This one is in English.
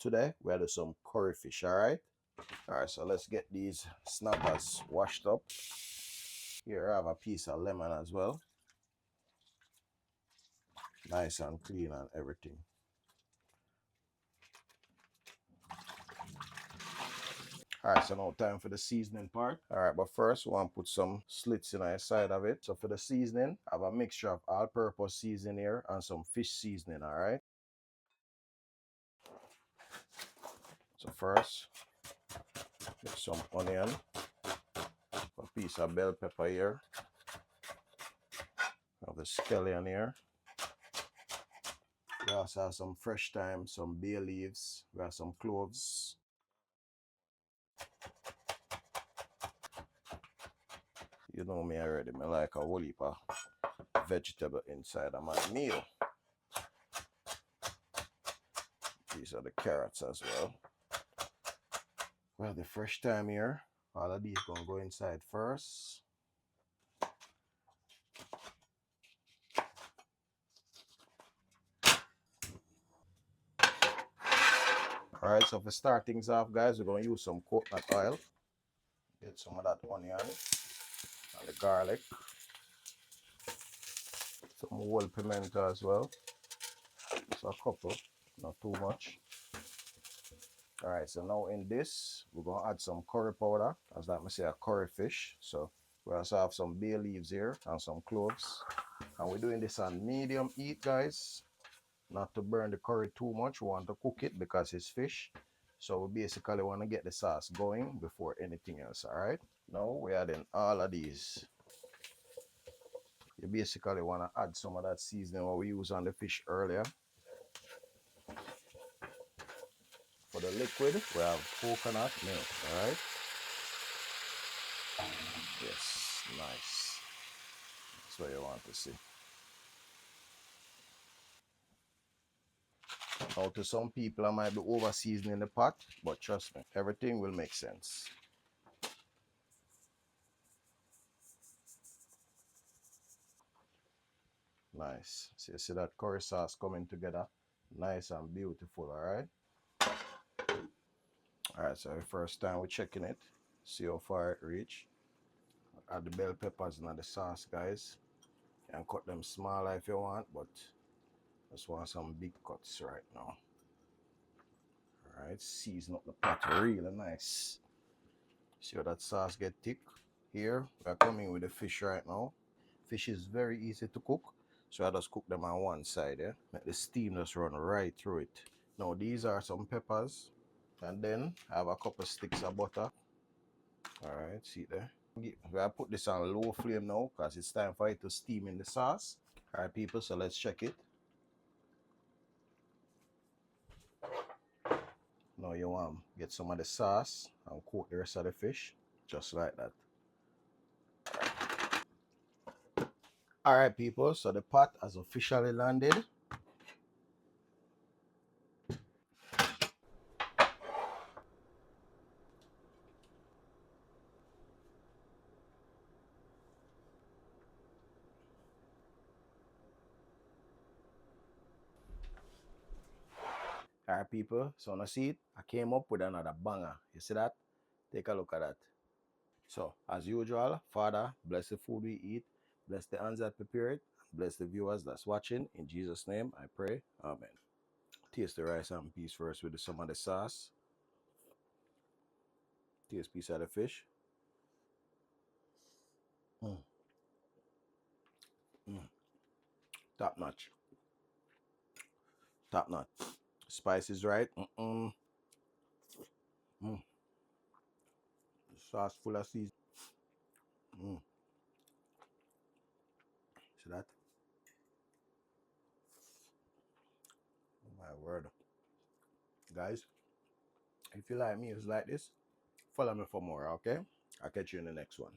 today we do some curry fish, all right? All right, so let's get these snappers washed up. Here I have a piece of lemon as well. Nice and clean and everything. All right, so now time for the seasoning part. All right, but first we want to put some slits in the side of it. So for the seasoning, I have a mixture of all-purpose seasoning here and some fish seasoning, all right? So first, get some onion, a piece of bell pepper here, have the scallion here. We also have some fresh thyme, some bay leaves, we have some cloves. You know me already, I like a whole heap of vegetable inside of my meal. These are the carrots as well. We have the fresh thyme here. All of these gonna go inside first. All right, so for start things off, guys, we're gonna use some coconut oil. Get some of that onion and the garlic. Some whole pimento as well. So a couple, not too much. All right, so now in this, we're gonna add some curry powder, as like I say, a curry fish. So we also have some bay leaves here and some cloves. And we're doing this on medium heat, guys. Not to burn the curry too much. We want to cook it because it's fish. So we basically want to get the sauce going before anything else, all right? Now we're adding all of these. You basically want to add some of that seasoning what we used on the fish earlier. For the liquid, we have coconut milk, all right? Yes, nice. That's what you want to see. Now to some people, I might be over seasoning the pot, but trust me, everything will make sense. Nice. So you see that curry sauce coming together, nice and beautiful, all right? All right, so the first time we're checking it, see how far it reach. Add the bell peppers in the sauce, guys. You can cut them smaller if you want, but just want some big cuts right now. All right, season up the pot really nice. See how that sauce get thick? Here, we're coming with the fish right now. Fish is very easy to cook, so I just cook them on one side, yeah? Let the steam just run right through it. Now, these are some peppers, and then I have a couple sticks of butter. All right, see there? I put this on low flame now, because it's time for it to steam in the sauce. All right, people, so let's check it. Now you want to get some of the sauce and coat the rest of the fish, just like that. All right, people, so the pot has officially landed. All right, people, so on the seat, I came up with another banger. You see that? Take a look at that. So, as usual, Father, bless the food we eat, bless the hands that prepare it, bless the viewers that's watching. In Jesus' name, I pray. Amen. Taste the rice and peas first with some of the sauce. Taste piece of the fish. Mm. Mm. Top notch. Top notch. Spice is right. Mm. The sauce full of seasoning. Mm. See that? Oh my word. Guys, if you like meals like this, follow me for more, okay? I'll catch you in the next one.